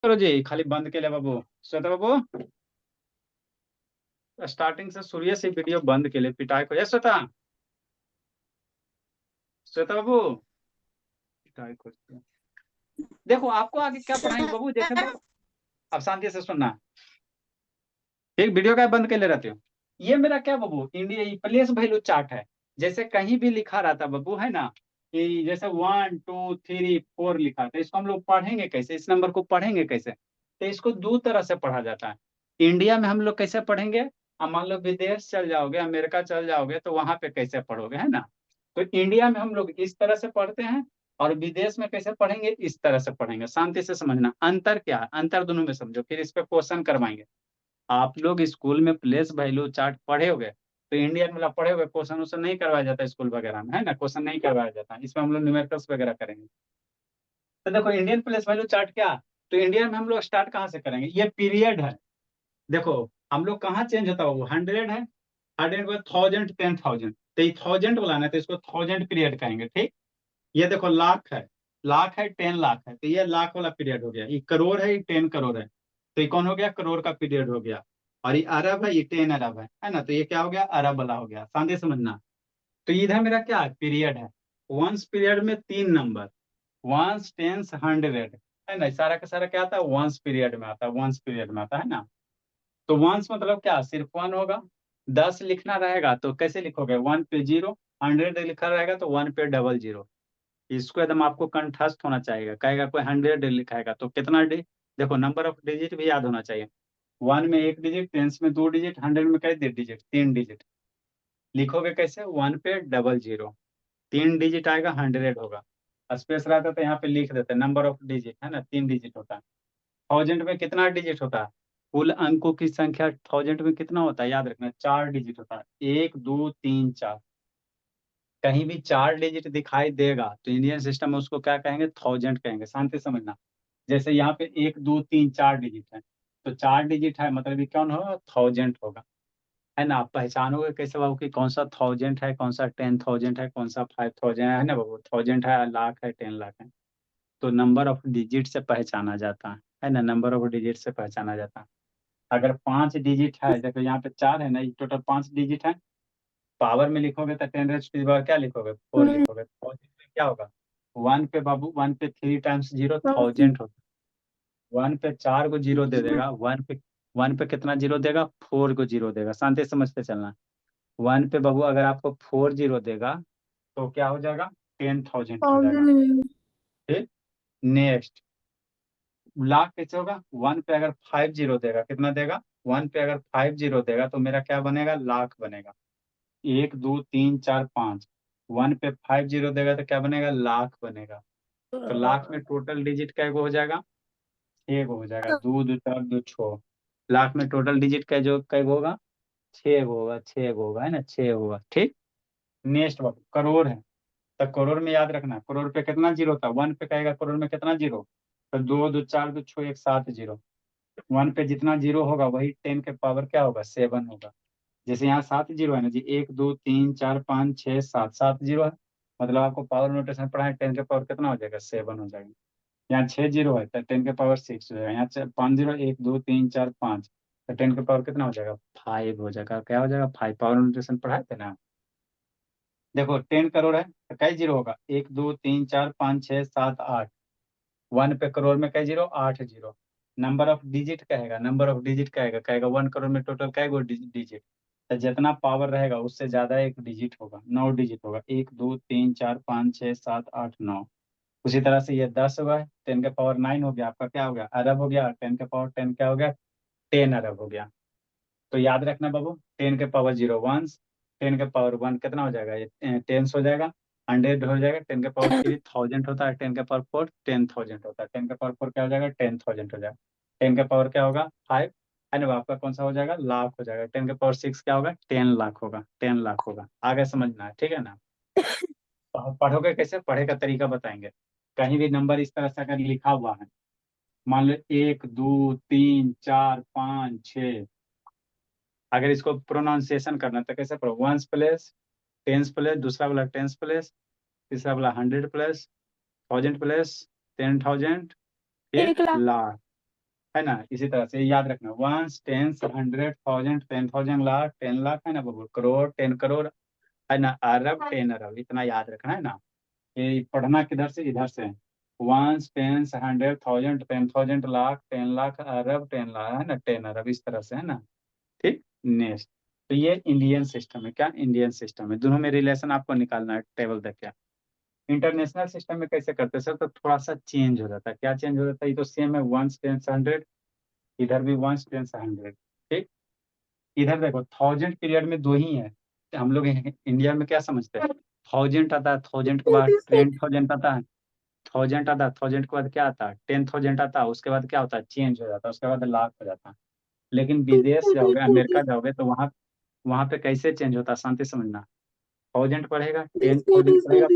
करो जी, खाली बंद के लिए बाबू। श्वेता बाबू, स्टार्टिंग से सूर्य से वीडियो बंद के लिए पिटाई को। श्वेता, श्वेता बाबू, पिटाई को। देखो आपको आगे क्या पढ़ाएंगे बाबू, जैसे तो अब शांति से सुनना। ठीक, वीडियो का बंद के ले रहते हो। ये मेरा क्या बाबू, इंडिया प्लेस वैल्यू चार्ट है। जैसे कहीं भी लिखा रहता बाबू, है ना, कि जैसे 1 2 3 4 लिखा, तो इसको हम लोग पढ़ेंगे कैसे, इस नंबर को पढ़ेंगे कैसे? तो इसको दो तरह से पढ़ा जाता है। इंडिया में हम लोग कैसे पढ़ेंगे, अब मान लो विदेश चल जाओगे, अमेरिका चल जाओगे, तो वहां पे कैसे पढ़ोगे, है ना। तो इंडिया में हम लोग इस तरह से पढ़ते हैं, और विदेश में कैसे पढ़ेंगे, इस तरह से पढ़ेंगे। शांति से समझना, अंतर क्या है, अंतर दोनों में समझो, फिर इस पे क्वेश्चन करवाएंगे। आप लोग स्कूल में प्लेस वैल्यू चार्ट पढ़े होंगे, तो इंडियन मतलब पढ़े हुए, क्वेश्चन उसे नहीं करवाया जाता स्कूल वगैरह में, है ना, क्वेश्चन नहीं करवाया जाता, इसमें हम लोग न्यूमेरिकल्स वगैरह करेंगे। तो देखो इंडियन प्लेस वैल्यू चार्ट क्या, तो इंडियन में हम लोग स्टार्ट कहाँ से करेंगे, ये पीरियड है। देखो हम लोग कहाँ चेंज होता है, वो 100 है, 100 के बाद 1000 10,000, तो ये 1000 वाला ना, तो इसको 1000 पीरियड कहेंगे, ठीक। ये देखो लाख है, लाख है, 10 लाख है, तो ये लाख वाला पीरियड हो गया। ये करोड़ है, ये 10 करोड़ है, तो ये कौन हो गया, करोड़ का पीरियड हो गया। और ये अरब है, ये 10 अरब है ना, तो ये क्या हो गया, अरब वाला हो गया। शांति समझना। तो इधर मेरा क्या है, पीरियड है। वंस पीरियड में 3 नंबर, वंस टेंस 100, है ना, सारा का सारा क्या आता है, वंस पीरियड में आता है, वंस पीरियड में आता है ना। तो वंस मतलब क्या, सिर्फ वन होगा। 10 लिखना रहेगा तो कैसे लिखोगे, 1 पे 0। 100 लिखा रहेगा तो 1 पे 00। इसको एकदम आपको कंठस्थ होना चाहिए, कहेगा कोई 100 लिखाएगा तो कितना देखो नंबर ऑफ डिजिट भी याद होना चाहिए। 1 में 1 डिजिट, टेंस में 2 डिजिट, 100 में कैसे 1.5 डिजिट, 3 डिजिट। लिखोगे कैसे, 1 पे 00। 3 डिजिट आएगा, 100 होगा। स्पेस रहता तो यहाँ पे लिख देते, नंबर ऑफ डिजिट है ना, 3 डिजिट होता है। 1000 में कितना डिजिट होता है, कुल अंकों की संख्या 1000 में कितना होता है, याद रखना, 4 डिजिट होता है, 1 2 3 4। कहीं भी 4 डिजिट दिखाई देगा तो इंडियन सिस्टम में उसको क्या कहेंगे, 1000 कहेंगे। शांति से समझना। जैसे यहाँ पे 1 2 3 4 डिजिट है, तो 4 डिजिट है, मतलब ये कौन होगा, 1000 होगा, है ना। आप पहचानोगे कैसे बाबू कि कौन सा 1000 है, कौन सा 10,000 है, कौन सा 5,000 है ना बाबू, 1000 है, लाख है, 10 लाख है। तो नंबर ऑफ डिजिट से पहचाना जाता है ना, नंबर ऑफ डिजिट से पहचाना जाता है। अगर 5 डिजिट है, देखो यहाँ पे 4 है ना, ये टोटल 5 डिजिट है। पावर में लिखोगे तो 10 क्या लिखोगे, 4 लिखोगे, 1000 में क्या होगा, 1 पे बाबू, 1 पे 3 टाइम्स 0 1000 होगा। 1 पे 4 को 0 दे देगा, 1 पे कितना 0 देगा, 4 को 0 देगा। शांति से समझते चलना। 1 पे बाबू अगर आपको 4 0 देगा तो क्या हो जाएगा, 10,000 हो जाएगा, ठीक। नेक्स्ट, लाख कैसे होगा, 1 पे अगर 5 0 देगा, कितना देगा, 1 पे अगर 5 0 देगा तो मेरा क्या बनेगा, लाख बनेगा। 1 2 3 4 5, 1 पे 5 0 देगा तो क्या बनेगा, लाख बनेगा। तो लाख में टोटल डिजिट क्या हो जाएगा, 6 हो जाएगा, 2 2 4 2 6। लाख में टोटल डिजिट का जो कै होगा, 6 होगा, 6 होगा, है ना, 6 होगा, ठीक। नेक्स्ट बात, करोड़ है। तो करोड़ में याद रखना, करोड़ पे कितना जीरो था, 1 पे कहेगा करोड़ में कितना जीरो, तो 2 2 4 2 6 1 7 0। 1 पे जितना जीरो होगा वही 10 के पावर क्या होगा, 7 होगा। जैसे यहाँ 7 0 है ना जी, 1 2 3 4 5 6 7, 7 0 है, मतलब आपको पावर नोटेशन पढ़ा है, 10 के पावर कितना हो जाएगा, 7 हो जाएगा। यहाँ 6 0 है तो 10 के पावर 6 हो जाएगा। यहाँ 5 0, 1 2 3 4 5, तो 10 के पावर कितना हो जाएगा, 5 हो जाएगा। क्या हो जाएगा, 5। पावर नोटेशन पढ़ाए थे ना। देखो 10 करोड़ है तो कई जीरो होगा, 1 2 3 4 5 6 7 8। 1 पे करोड़ में कई जीरो, 8 0। नंबर ऑफ डिजिट कहेगा, नंबर ऑफ डिजिट कहेगा, कहेगा 1 करोड़ में टोटल कई गो डिजिट। तो जितना पावर रहेगा उससे ज्यादा एक डिजिट होगा, 9 डिजिट होगा, 1 2 3 4 5 6 7 8 9। उसी तरह से ये 10 हुआ है, 10 के पावर 9 हो गया, आपका क्या हो गया, अरब हो गया। 10 के पावर 10 क्या हो गया, 10 अरब हो गया। तो याद रखना बाबू, 10 के पावर 0 वंस, 10 के पावर 1 कितना हो जाएगा, ये टेंस हो जाएगा, 100 हो जाएगा। 10 के पावर 3 1000 होता है, 10 के पावर 4 10,000 होता है, 10 के पावर 4 क्या हो जाएगा, 10,000 हो जाएगा। 10 के पावर क्या होगा, 5, है ना, आपका कौन सा हो जाएगा, लाख हो जाएगा। 10 के पावर 6 क्या होगा, 10 लाख होगा, 10 लाख होगा। आगे समझना है, ठीक है ना। पढ़ोगे कैसे, पढ़े का तरीका बताएंगे। कहीं भी नंबर इस तरह से अगर लिखा हुआ है, मान लो 1 2 3 4 5 6, अगर इसको प्रोनाउंसिएशन करना है तो कैसे पढ़ो, वंस प्लेस, टेंस प्लेस, दूसरा वाला टेंस प्लेस, तीसरा वाला 100 प्लेस, 1000 प्लेस, 10,000, फिर 1 लाख। लाख। है ना। इसी तरह से याद रखना, वंस, टेंस, 100,000, 10,000, लाख, 10 लाख, है ना बाबू, करोड़, 10 करोड़, है ना, अरब, 10 अरब, इतना याद रखना है ना। ये पढ़ना किधर से, इधर से, वंस, टेंस, 100,000, 10,000, लाख, 10 लाख, अरब, 10 लाख, है ना, 10 अरब, इस तरह से, है ना। ठीक। नेक्स्ट, तो ये इंडियन सिस्टम है, क्या इंडियन सिस्टम है, दोनों में रिलेशन आपको निकालना है टेबल देख के। इंटरनेशनल सिस्टम में कैसे करते हैं सर, तो थोड़ा सा चेंज हो जाता है। क्या चेंज हो जाता है, ये तो सेम है, वंस, टेंस, 100, इधर भी वंस, टेंस, 100। ठीक। इधर देखो, 1000 पीरियड में दो ही है। हम लोग इंडिया में क्या समझते हैं, 1000 आता है, 1000 के बाद 10,000 आता है, 1000 आता है, 1000 के बाद क्या आता है, 10,000 आता है, उसके बाद क्या होता है, चेंज हो जाता है, उसके बाद लाख हो जाता है। लेकिन विदेश जाओगे, अमेरिका जाओगे, तो वहाँ वहाँ पे कैसे चेंज होता है, शांति समझना। 1000 पढ़ेगा, 10,000 पढ़ेगा,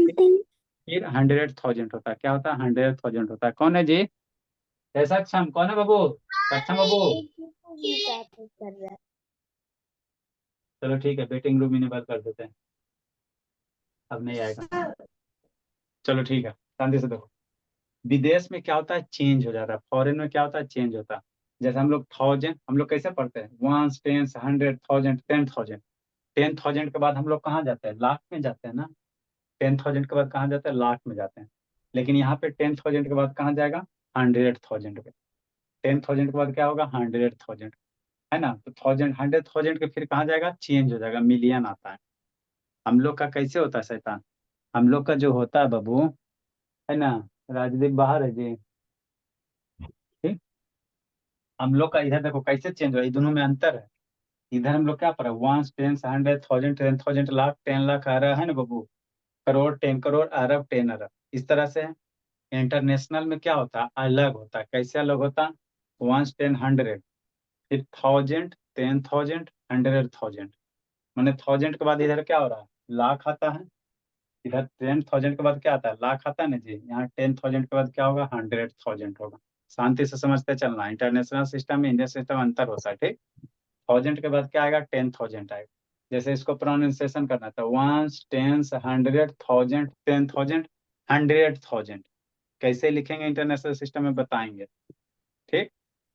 फिर 100,000 होता है। क्या होता है, 100,000 होता है। कौन है जी, ऐसा सक्षम कौन है बाबू, सक्षम बाबू। चलो ठीक है, वेटिंग रूम इन्हें बंद कर देते हैं, अब नहीं आएगा। चलो ठीक है, शांति से देखो। विदेश में क्या होता है, चेंज हो जाता है, फॉरेन में क्या होता है, चेंज होता है। जैसे हम लोग 1000, हम लोग कैसे पढ़ते हैं, वंस, टेंस, 100,000, 10,000, 10,000 के बाद हम लोग कहाँ जाते हैं, लाख में जाते हैं ना। 10,000 के बाद कहाँ जाते हैं, लाख में जाते हैं। लेकिन यहाँ पे 10,000 के बाद कहाँ जाएगा, 100,000 पे। 10,000 के बाद क्या होगा, 100,000, है ना। तो 1000, 100,000 के फिर कहाँ जाएगा, चेंज हो जाएगा, मिलियन आता है। हम लोग का कैसे होता है शैतान, हम लोग का जो होता है बाबू, है ना, राजदीप बाहर है जी। ठीक। हम लोग का इधर देखो कैसे चेंज हो रहा है, दोनों में अंतर है। इधर हम लोग क्या पढ़ा, वंस, टेंस, 100,000, 10,000, लाख, 10 लाख, अरब, है ना बाबू, करोड़, 10 करोड़, अरब, 10 अरब, इस तरह से। इंटरनेशनल में क्या होता है, अलग होता है। कैसे अलग होता है, वंस, 10, 100, फिर 1000, 10,000, 100,000, मैंने 1000 के बाद इधर क्या हो रहा है, लाख आता है। इधर 10,000 के बाद क्या आता है, लाख आता है ना जी। यहाँ 10,000 के बाद क्या होगा, 100,000 होगा। शांति से समझते चलना, इंटरनेशनल सिस्टम में इंडियन सिस्टम अंतर होता है। ठीक। 1000 के बाद क्या आएगा, 10,000 आएगा। जैसे इसको प्रोनाउंसिएशन करना था, वंस, टेंस, 100,000, 10,000, 100,000, कैसे लिखेंगे इंटरनेशनल सिस्टम में बताएंगे। ठीक।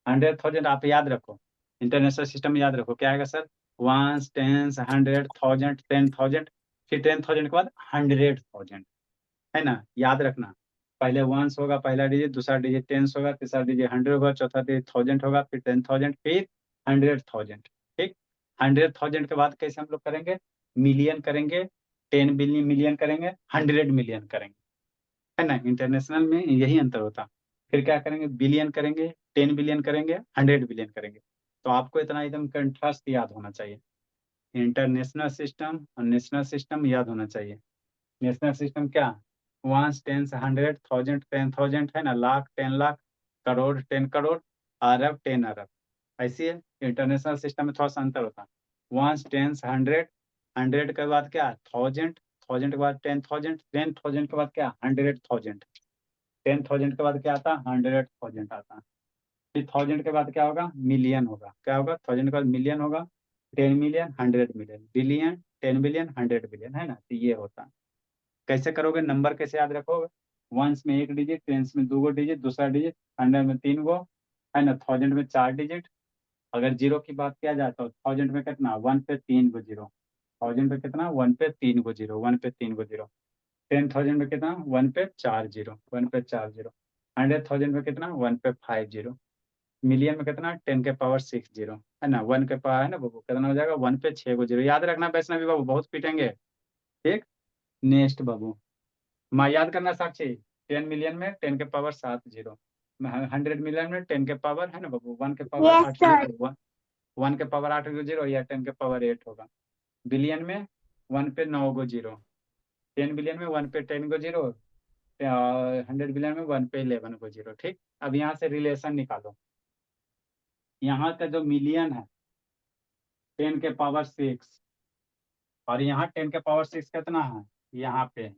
100,000 आप याद रखो, इंटरनेशनल सिस्टम में याद रखो क्या आएगा सर, वंस, टेंस, 100,000, 10,000, फिर 10,000 के बाद 100,000, है ना, याद रखना। पहले वंस होगा पहला डिजिट, दूसरा डिजिट टेंस होगा, तीसरा डिजिट 100 होगा, चौथा डिजिट 1000 होगा, फिर 10,000, फिर 100,000। ठीक। 100,000 के बाद कैसे हम लोग करेंगे, मिलियन करेंगे, 10 बिलियन मिलियन करेंगे, 100 मिलियन करेंगे, है ना। इंटरनेशनल में यही अंतर होता। फिर क्या करेंगे, बिलियन करेंगे, 10 बिलियन करेंगे, 100 बिलियन करेंगे। तो आपको इतना एकदम कंट्रास्ट याद होना चाहिए, इंटरनेशनल सिस्टम और नेशनल सिस्टम याद होना चाहिए। नेशनल सिस्टम क्या, वंस, टेंस, 100,000, 10,000, है ना, लाख, 10 लाख, करोड़, 10 करोड़, अरब, 10 अरब, ऐसी है। इंटरनेशनल सिस्टम में थोड़ा सा अंतर होता है, वंस, टेंस, 100, 100 के बाद क्या, 1000, 1000 के बाद 10,000, 10,000 के बाद क्या, 100,000, 10,000 के बाद क्या आता है, 100,000 आता है। फिर 1000 के बाद क्या होगा, मिलियन होगा। क्या होगा, 1000 के बाद मिलियन होगा, 10 million, 100 million, billion, 10 billion, 100 billion, है ना। तो ये होता है। कैसे करोगे, नंबर कैसे याद रखोगे, वंस में एक डिजिट, टेंस में 2 डिजिट, दूसरा डिजिट, 100 में 3, है ना, 1000 में 4 डिजिट। अगर जीरो की बात किया जाए तो 1000 में कितना, 1 पे 3 जीरो, 1000 पे कितना, 1 पे 3 जीरो, 1 पे 3 जीरो। 10,000 में कितना, 1 पे 4 जीरो, 1 पे 4 जीरो। 100,000 में कितना, 1 पे 5 जीरो। मिलियन में कितना, 10 के पावर 6 जीरो, है ना, 1 के पावर, है ना बाबू, कितना हो जाएगा, 1 पे 6 जीरो। याद रखना वैष्णवी बाबू, बहुत पीटेंगे। ठीक। नेक्स्ट बाबू, माँ याद करना साक्षी, 10 मिलियन में 10 के पावर 7 जीरो, 100 मिलियन में 10 के पावर, है ना बाबू, 1 के पावर 8 जीरो, 1 के पावर 8 जीरो, या 10 के पावर 8 होगा। बिलियन में 1 पे 9 जीरो, 10 बिलियन में 1 पे 10 जीरो, 100 बिलियन में 1 पे 11 जीरो। ठीक। अब यहाँ से रिलेशन निकालो, यहाँ का जो मिलियन है 10 के पावर 6, और यहाँ 10 के पावर 6 कितना है, यहाँ पे है।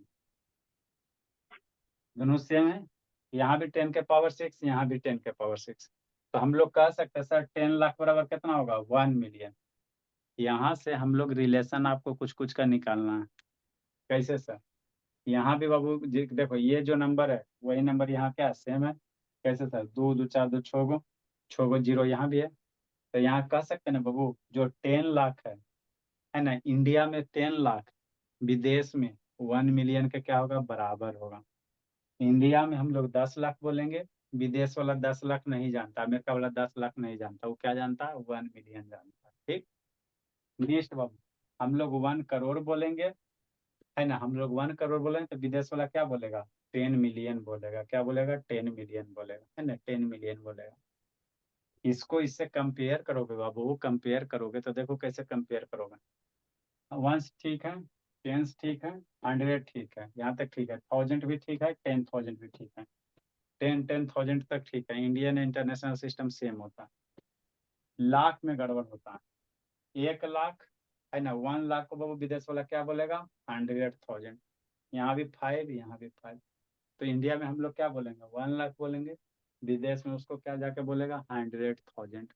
दोनों सेम है, यहाँ भी 10 के पावर 6, यहाँ भी 10 के पावर 6। तो हम लोग कह सकते हैं सर 10 लाख बराबर कितना होगा, 1 मिलियन। यहाँ से हम लोग रिलेशन आपको कुछ कुछ का निकालना है। कैसे सर, यहाँ भी बाबू देखो, ये जो नंबर है वही नंबर यहाँ क्या सेम है। कैसे सर, 2 2 4 2 6 गो, 6 गो जीरो यहाँ भी है, तो यहाँ कह सकते हैं ना बाबू, जो 10 लाख है ना, इंडिया में 10 लाख, विदेश में 1 मिलियन के क्या होगा, बराबर होगा। इंडिया में हम लोग 10 लाख बोलेंगे, विदेश वाला 10 लाख नहीं जानता, अमेरिका वाला 10 लाख नहीं जानता, वो क्या जानता है, 1 मिलियन जानता है। ठीक, नेक्स्ट बाबू, हम लोग 1 करोड़ बोलेंगे, है ना, हम लोग 1 करोड़ बोलेंगे तो विदेश वाला क्या बोलेगा, 10 मिलियन बोलेगा। क्या बोलेगा, 10 मिलियन बोलेगा, है ना, 10 मिलियन बोलेगा। इसको इससे कंपेयर करोगे बाबू, कंपेयर करोगे तो देखो कैसे कंपेयर करोगे। 1 ठीक है, 10 ठीक है, 100 ठीक है, यहाँ तक ठीक है, 1000 भी ठीक है, 10,000 भी ठीक है, 10,000 तक ठीक है। इंडियन इंटरनेशनल सिस्टम सेम होता है, लाख में गड़बड़ होता है। 1 लाख, है ना, 1 लाख को बाबू विदेश वाला क्या बोलेगा, 100,000। यहाँ भी 5, यहाँ भी 5, तो इंडिया में हम लोग क्या बोलेंगे, 1 लाख बोलेंगे, विदेश में उसको क्या जाके बोलेगा, 100,000।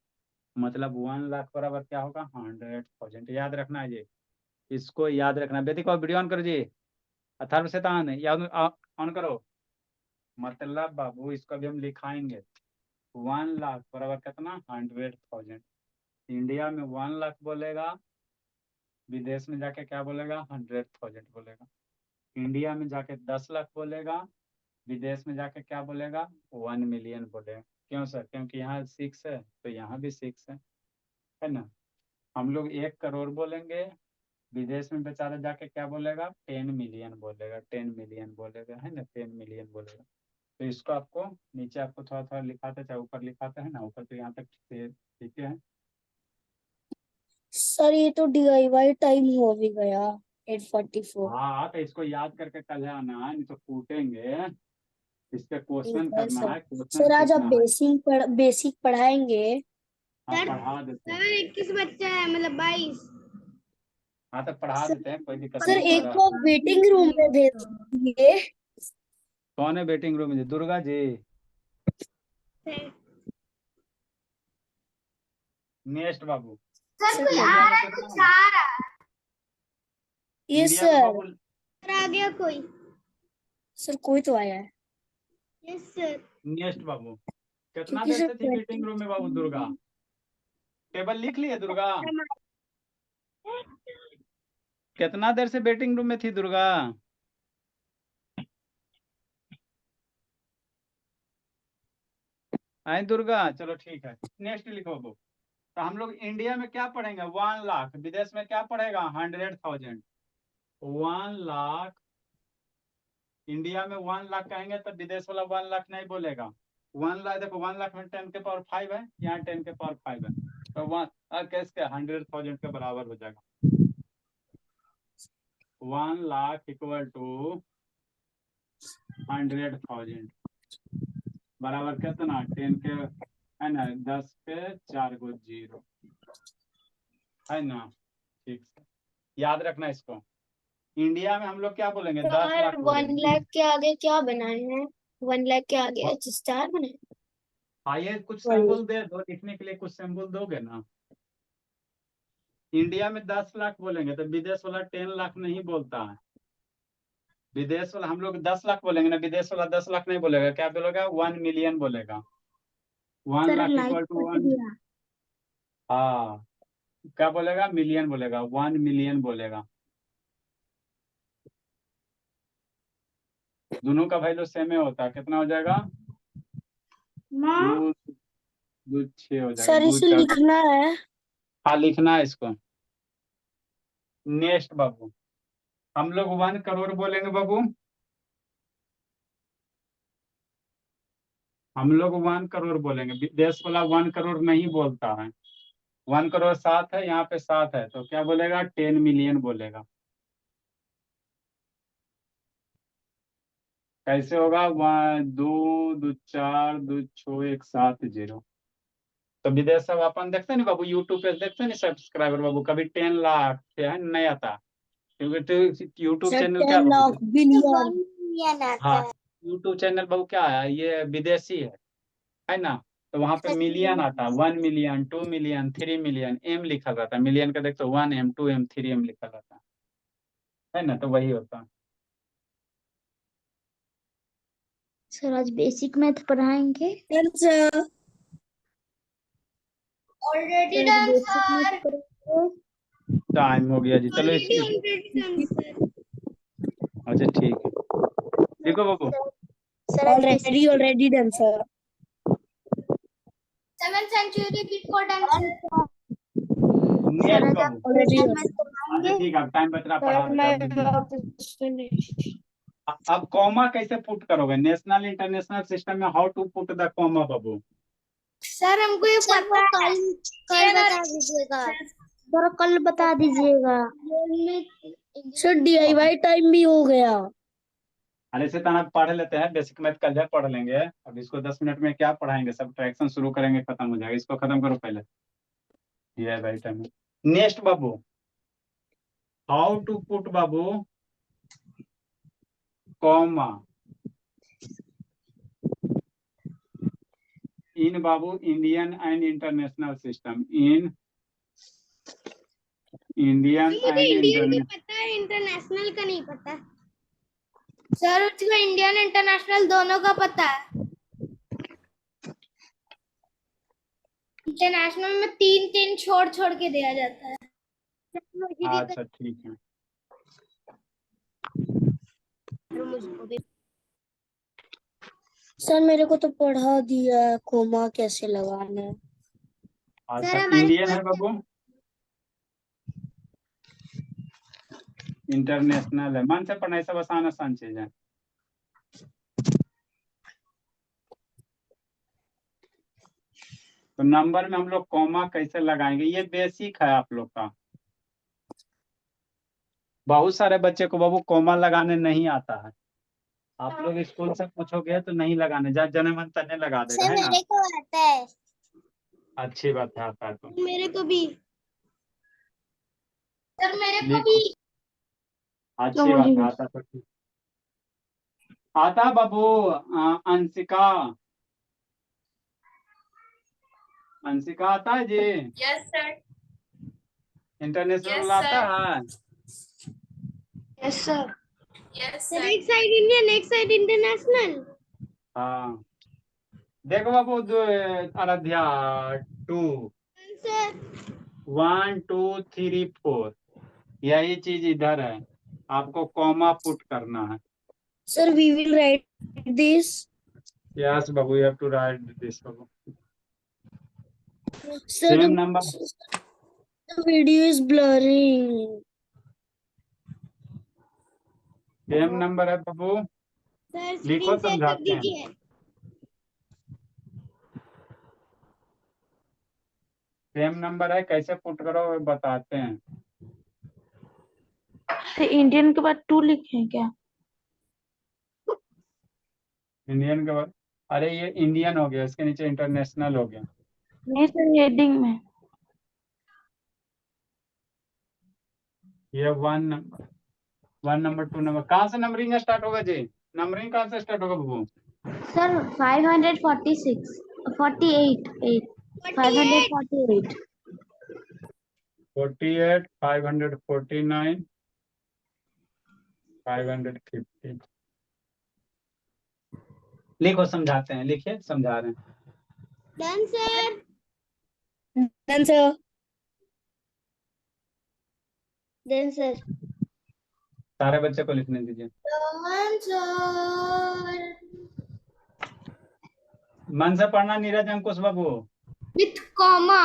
मतलब 1 लाख बराबर क्या होगा, 100,000। याद रखना है जी, इसको याद रखना। बेटी को वीडियो ऑन करो जी, अथर्व शैतान याद ऑन करो। मतलब बाबू इसको अभी हम लिखाएंगे, 1 लाख बराबर कितना, 100,000। इंडिया में 1 लाख बोलेगा, विदेश में जाके क्या बोलेगा, 100,000 बोलेगा। इंडिया में जाके 10 लाख बोलेगा, विदेश में जाके क्या बोलेगा, 1 मिलियन बोलेगा। क्यों सर, क्योंकि यहाँ 6 है तो यहाँ भी 6 है ना। हम लोग 1 करोड़ बोलेंगे, विदेश में बेचारा जाके क्या बोलेगा, 10 मिलियन बोलेगा, 10 मिलियन बोलेगा, है ना, 10 मिलियन बोलेगा। तो इसको आपको नीचे आपको थोड़ा थोड़ा लिखाते, चाहे ऊपर लिखाते हैं ना, ऊपर तो यहाँ तक ठीक है। सर ये तो DIY टाइम हो भी गया 8:44। हाँ, तो इसको याद करके कल है आना है, नहीं तो कूटेंगे। इस पे ठीक क्वेश्चन है करना सर। है, क्वेश्चन सर आज आप पूछना है। बेसिक पढ़ाएंगे? हाँ, पढ़ा देते हैं। 21 बच्चा है, मतलब 22। हाँ, तो पढ़ा देते हैं, कोई दिक्कत सर नहीं, एक पढ़ा। को आप वेटिंग रूम में भेज दीजिए। कौन है वेटिंग रूम में, दुर्गा जी? नेक्स्ट बाबू, सर कोई इंडिया आ में रहा है, कितना कुछ है? आ रहा है। ये इंडिया में सर। बाबू, सर आ गया कोई। सर कोई तो आया है। Yes sir. नेक्स्ट बाबू, कितना क्योंकि देर सर से थी वेटिंग रूम में बाबू दुर्गा? टेबल लिख लिए दुर्गा? कितना देर से वेटिंग रूम में थी दुर्गा? आई दुर्गा, चलो ठीक है, नेक्स्ट लिखो बाबू। तो हम लोग इंडिया में क्या पढ़ेंगे, 1 लाख, विदेश में क्या पढ़ेगा, 100,000। 1 लाख, इंडिया में 1 लाख कहेंगे तो विदेश वाला 1 लाख नहीं बोलेगा। 1 लाख, देखो 1 लाख में 10 के पावर 5 है, यहाँ 10 के पावर 5 है, तो 1 कैसे 100,000 के बराबर हो जाएगा। 1 लाख इक्वल टू 100,000 बराबर कितना, 10 के, है ना, 10 के 4 गो जीरो, है ना। ठीक है, याद रखना इसको। इंडिया में हम लोग क्या बोलेंगे, 10 सर लाख 1 बोलेंगे। लाख के आगे क्या बनाए हैं? 1 लाख के आगे स्टार बनाए। आइए कुछ वही। सिंबल दे दो, लिखने के लिए कुछ सिंबल दोगे ना। इंडिया में 10 लाख बोलेंगे तो विदेश वाला 10 लाख नहीं बोलता है। विदेश वाला हम लोग 10 लाख बोलेंगे ना, विदेश वाला 10 लाख नहीं बोलेगा, क्या बोलेगा, 1 मिलियन बोलेगा। 1 sir lakh like equal to cut 1, गया। हाँ, क्या बोलेगा, मिलियन बोलेगा, 1 मिलियन बोलेगा। दोनों का वैल्यू सेम ही होता है, कितना हो जाएगा, माँ। 2 2 6 हो जाएगा, सर 2 इसे 4। लिखना है। हाँ, लिखना है इसको। नेक्स्ट बाबू, हम लोग 1 करोड़ बोलेंगे बाबू, हम लोग 1 करोड़ बोलेंगे, विदेश वाला 1 करोड़ नहीं बोलता है। 1 करोड़ 7 है, यहाँ पे 7 है, तो क्या बोलेगा, 10 मिलियन बोलेगा। कैसे होगा, 2 2 4 2 6 1 7 0। तो विदेश सब अपन देखते नहीं बाबू, यूट्यूब पे देखते नहीं सब्सक्राइबर बाबू, कभी 10 लाख से है नहीं आता, क्योंकि तो यूट्यूब सर चैनल क्या 10 बाबू, लाख बिलियन। 1 मिलियन आता हाँ, है। यूट्यूब चैनल बाबू क्या है, ये विदेशी है ना। तो वहां पे मिलियन आता है, 1 मिलियन, 2 मिलियन, 3 मिलियन, एम लिखा रहता है, मिलियन का देखते 1M 2M 3M लिखा रहता है ना, तो वही होता है। सर आज बेसिक मैथ पढ़ाएंगे। Sir already sir done basic sir. Math करोगे? टाइम हो गया जी, चलो ऑलरेडी डन सर। अच्छा ठीक है, देखो बाबू sir already done sir. 7th century की को डन सर। नेक्स्ट बाबू। ऑलरेडी अच्छा ठीक है, अब टाइम बच रहा, पढ़ा सर देते मैं हैं, अब देखिए। अब कॉमा कैसे पुट करोगे नेशनल इंटरनेशनल सिस्टम में, how to put the comma बाबू? सर हमको ये पता है। कल बता दीजिएगा सर, कल बता दीजिएगा सर। DIY टाइम भी हो गया। अरे इसे तना पढ़ लेते हैं, बेसिक मैथ कल पढ़ लेंगे, अब इसको 10 मिनट में क्या पढ़ाएंगे, सब ट्रैक्शन शुरू करेंगे, खत्म हो जाएगा, इसको खत्म करो पहले। ये है भाई टाइम। नेक्स्ट बाबू, हाउ टू पुट बाबू कॉमा इन बाबू Indian and international system, in Indian मुझे एंड इंडियन का इंटरनेशनल। पता है, इंटरनेशनल का नहीं पता सर। उसको इंडियन इंटरनेशनल दोनों का पता है। इंटरनेशनल में 3 3 छोड़ छोड़ के दिया जाता है। अच्छा ठीक है, सर मेरे को तो पढ़ा दिया कोमा कैसे लगाना है। अच्छा इंडियन है बाबू, इंटरनेशनल है, मन से पढ़ना, सब आसान आसान चीज है। तो नंबर में हम लोग कॉमा कैसे लगाएंगे, ये बेसिक है आप लोग का। बहुत सारे बच्चे को बाबू कॉमा लगाने नहीं आता है, आप लोग स्कूल से पूछोगे तो नहीं लगाने, जा जने मन तने लगा देगा, है ना। मेरे को आता है। अच्छी बात है, आता है तो मेरे को भी सर, मेरे को लिखो, भी। अच्छी बात है, आता तो ठीक। आता बाबू अंशिका, अंशिका आता है जी, यस सर। इंटरनेशनल Yes, आता sir. है। Yes sir. एक साइड इंडियन, एक साइड इंटरनेशनल। हाँ देखो बाबू, आराध्या 2 सर 1 2 3 4, यही चीज इधर है, आपको कॉमा पुट करना है। Sir we will write this. Yes बाबू, you have to write this बाबू। Sir same number, the video is blurring. Same number है बाबू, सर लिखो स्क्रीन शेयर कर समझाते हैं। दीजिए। सेम नंबर है, कैसे पुट करो वो बताते हैं। तो इंडियन के बाद 2 लिखे क्या? इंडियन के बाद, अरे ये इंडियन हो गया, इसके नीचे इंटरनेशनल हो गया। नहीं सर, हेडिंग में। ये 1 नंबर 2 नंबर, कहाँ से नंबरिंग स्टार्ट होगा जी, नंबरिंग कहाँ से स्टार्ट होगा बाबू? सर 546 48 8 548 48 549 550। लिखो समझाते हैं, लिखिए समझा रहे हैं। Done sir. Then sir. Then sir. सारे बच्चे को लिखने दीजिए। Done sir. मन से पढ़ना नीरज अंकुश बाबू। With comma.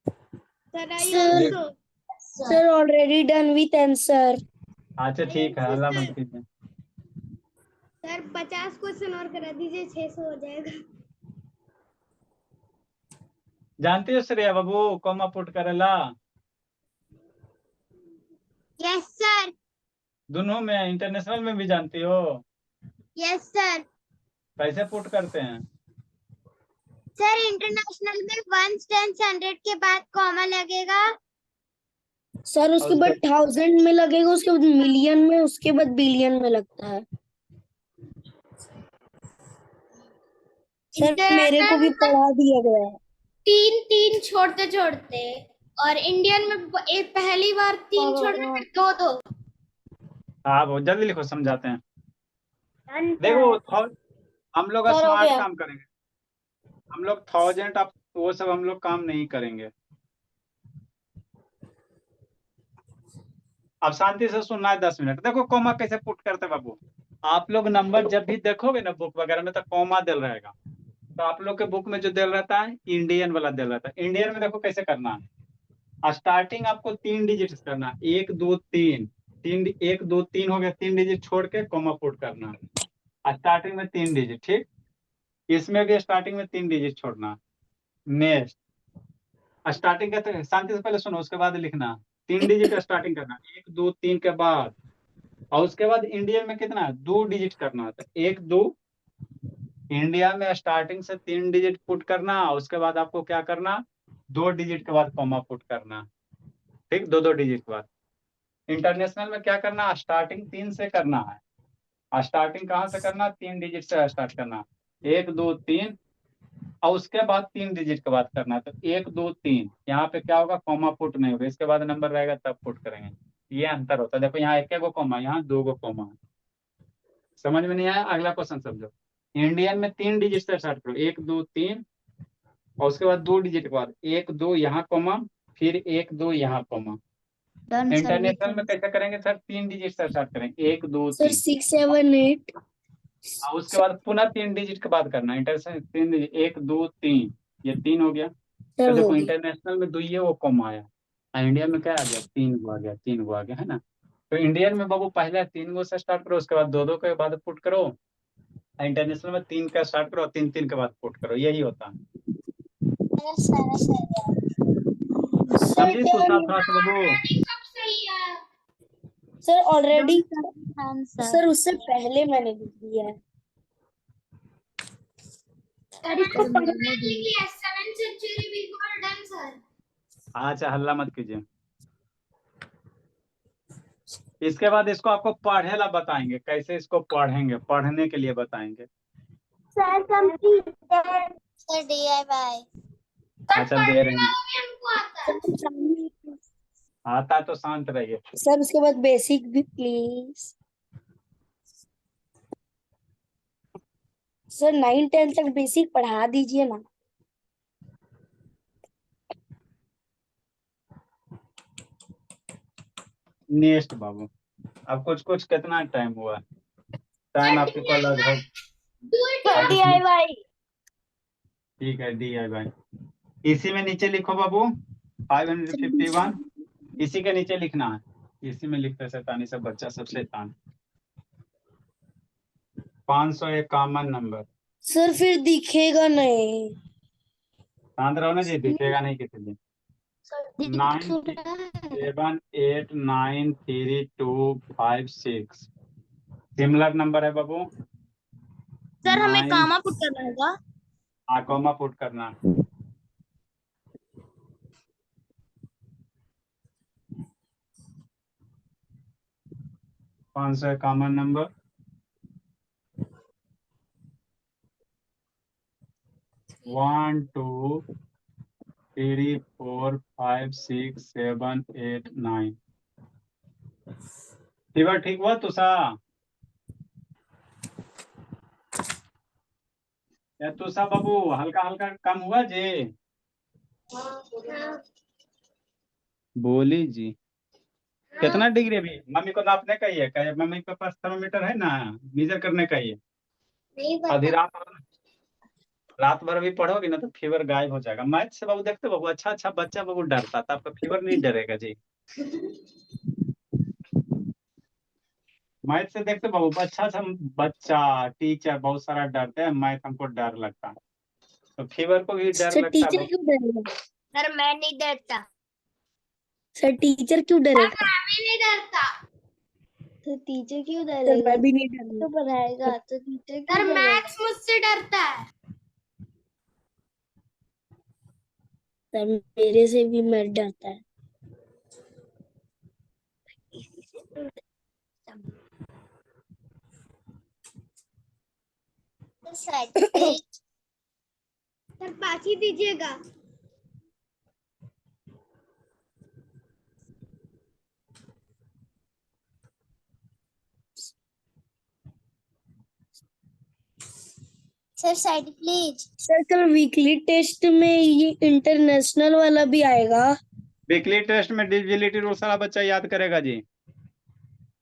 Sir I Sir. Also. Sir already done with answer. अच्छा ठीक है, अल्लाह मत कीजिए। सर 50 क्वेश्चन और करा दीजिए, 600 हो जाएगा। जानती हो श्रेया बाबू कॉमा पुट करेला? Yes sir. दोनों में, इंटरनेशनल में भी जानती हो? Yes sir. कैसे पुट करते हैं? सर इंटरनेशनल में 1 10 100 के बाद कॉमा लगेगा। सर उसके और बाद 1000 में लगेगा, उसके बाद मिलियन में, उसके बाद बिलियन में लगता है। सर मेरे को भी पढ़ा दिया गया है। 3 3 छोड़ते छोड़ते, और इंडियन में एक पहली बार 3 छोड़ के फिर 2 2। हाँ बहुत जल्दी लिखो, समझाते हैं। देखो हम लोग सर हो स्मार्ट गया। काम करेंगे, हम लोग 1000 आप तो वो सब हम लोग काम नहीं करेंगे। अब शांति से सुनना है 10 मिनट। देखो कॉमा कैसे पुट करते हैं बाबू। आप लोग नंबर जब भी देखोगे ना बुक वगैरह में तो कॉमा दिल रहेगा। तो आप लोग के बुक में जो दिल रहता है इंडियन वाला दिल रहता है। इंडियन में देखो कैसे करना है। स्टार्टिंग आपको 3 डिजिट करना है, 1 2 3। 1 2 3 हो गया, 3 डिजिट छोड़ के कॉमा पुट करना है स्टार्टिंग में 3 डिजिट। ठीक, इसमें भी स्टार्टिंग में 3 डिजिट छोड़ना। नेक्स्ट स्टार्टिंग का शांति से पहले सुनो, उसके बाद लिखना। 3 डिजिट स्टार्टिंग करना 1 2 3 के बाद, और उसके बाद इंडियन में कितना है 2 डिजिट करना है। तो 1 2, इंडिया में स्टार्टिंग से 3 डिजिट पुट करना, उसके बाद आपको क्या करना 2 डिजिट के बाद कॉमा पुट करना। ठीक, 2 2 डिजिट के बाद। इंटरनेशनल में क्या करना, स्टार्टिंग 3 से करना है। स्टार्टिंग कहाँ से करना, 3 डिजिट से स्टार्ट करना। 1 2 3, और उसके बाद 3 डिजिट के बाद करना है। तो 1 2 3 यहाँ पे क्या होगा, कॉमा पुट नहीं होगा, इसके बाद नंबर रहेगा तब पुट करेंगे। ये अंतर होता है। देखो यहाँ 1 कॉमा, यहाँ 2 कॉमा है। समझ में नहीं आया, अगला क्वेश्चन समझो। इंडियन में 3 डिजिट से स्टार्ट करो, 1 2 3, और उसके बाद 2 डिजिट के बाद 1 2 यहाँ कॉमा, फिर 1 2 यहाँ कॉमा। Done sir. इंटरनेशनल में कैसे करेंगे सर, 3 डिजिट से स्टार्ट करेंगे, 1 2 3, 6 7 8 और उसके बाद पुनः 3 डिजिट के बाद करना। इंटरनेशनल 3 डिजिट, 1 2 3, ये 3 हो गया। सर तो हो देखो गई। इंटरनेशनल में 2 वो कॉमा आया, और इंडिया में क्या आ गया, 3 गो आ गया, 3 गो आ गया, है ना। तो इंडियन में बाबू पहले 3 गो से स्टार्ट करो, उसके बाद 2 2 के बाद पुट करो। इंटरनेशनल में 3 का स्टार्ट करो, 3 3 के बाद पुट करो, यही होता है। सर समझी क्या सुनता था बाबू। सब सही है। सर ऑलरेडी आंसर सर उससे पहले मैंने लिख दिया है। सर मैंने पढ़ने लिख लिया 7th century before done sir. अच्छा हल्ला मत कीजिए। इसके बाद इसको आपको पढ़े ला बताएंगे, कैसे इसको पढ़ेंगे, पढ़ने के लिए बताएंगे। सर कंप्लीट सर DIY अच्छा दे रहे हैं, हमको आता है। आता है तो शांत रहिए। सर उसके बाद बेसिक भी प्लीज। सर 9 10 तक बेसिक पढ़ा दीजिए ना। नेक्स्ट बाबू, अब कुछ कुछ कितना टाइम हुआ, टाइम आपके पास लगभग DIY ठीक है DIY। इसी में नीचे लिखो बाबू 551, इसी के नीचे लिखना है। इसी में लिखते शैतानी सब बच्चा सब शैतान। 551 नंबर। सर फिर दिखेगा नहीं। शांत रहो ना जी, दिखेगा नहीं किसी दिन। 9 7 8 9 3 2 5 6 सिमिलर नंबर है बाबू। सर हमें 9, कामा पुट करना होगा। कॉमा पुट करना। कौन सा कॉमन नंबर, 1 2 3 4 5 6 7 8 9। फीवर ठीक हुआ तुषा, या तुषा बाबू हल्का हल्का कम हुआ जी, बोली जी। कितना डिग्री अभी मम्मी को नापने का ही है, कहे मम्मी के पास थर्मोमीटर है ना, मीजर करने का ही है। नहीं आधी पता। रात भर भी पढ़ोगे ना तो फीवर गायब हो जाएगा। मैथ से बाबू देखते बाबू, अच्छा अच्छा बच्चा बाबू डरता था, आपका फीवर नहीं डरेगा जी। मैथ से देखते बाबू, अच्छा अच्छा बच्चा टीचर बहुत सारा डरते हैं, मैथ हमको डर लगता है, तो फीवर को भी डर सर लगता है टीचर बाबू। क्यों डरेगा? सर मैं नहीं डरता। सर टीचर क्यों डरेगा? मैं भी नहीं डरता। तो टीचर क्यों डरेगा? मैं भी नहीं डरता। तो पढ़ाएगा तो टीचर क्यों सर डरेगा? मैथ्स मुझसे डरता है। सर मेरे से भी मैथ डरता है। सर पाँच ही दीजिएगा। Sir side please. सर कल वीकली टेस्ट में ये इंटरनेशनल वाला भी आएगा। वीकली टेस्ट में डिविजिबिलिटी रूल सारा बच्चा याद करेगा जी।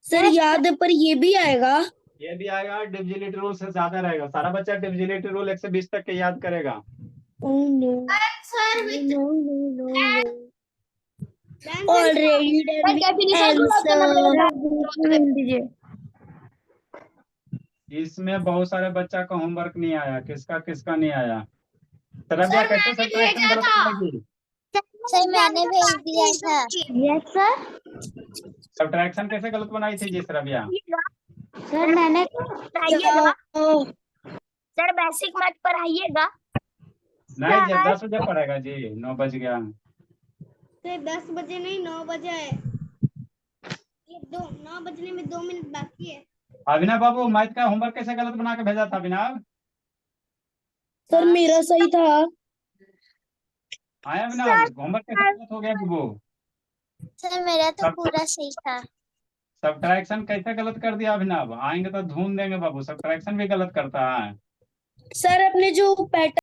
सर याद है पर ये भी आएगा। ये भी आएगा, डिविजिबिलिटी रूल से ज्यादा रहेगा, सारा बच्चा डिविजिबिलिटी रूल 1 से 20 तक के याद करेगा। Oh no. Sir No, no, no, no. Already done the answer. दीजिए। इसमें बहुत सारे बच्चा का होमवर्क नहीं आया, किसका किसका नहीं आया। तरबिया सर, कैसे मैंने सब्ट्रैक्शन भेजा गलत था। करेगी? सर मैंने भेज दिया था। Yes sir. सब्ट्रैक्शन कैसे गलत बनाई थी जी रबिया? सर मैंने क्या? सर बेसिक मैथ पढ़ाइएगा। नहीं जी, 10 बजे पड़ेगा जी, 9 बज गया। सर 10 बजे नहीं 9 बजे है। ये 9 बजने में 2 मिनट बाकी है। अभिनव बाबू, मैथ का होमवर्क कैसे गलत बना के भेजा था अभिनव? सर मेरा सही था। आया अभिनव, होमवर्क कैसे गलत हो गया वो? सर मेरा तो सब पूरा सही था। सब्ट्रैक्शन कैसे गलत कर दिया अभिनव? आएंगे तो धूम देंगे बाबू, सब्ट्रैक्शन भी गलत करता है। सर अपने जो पैटर्न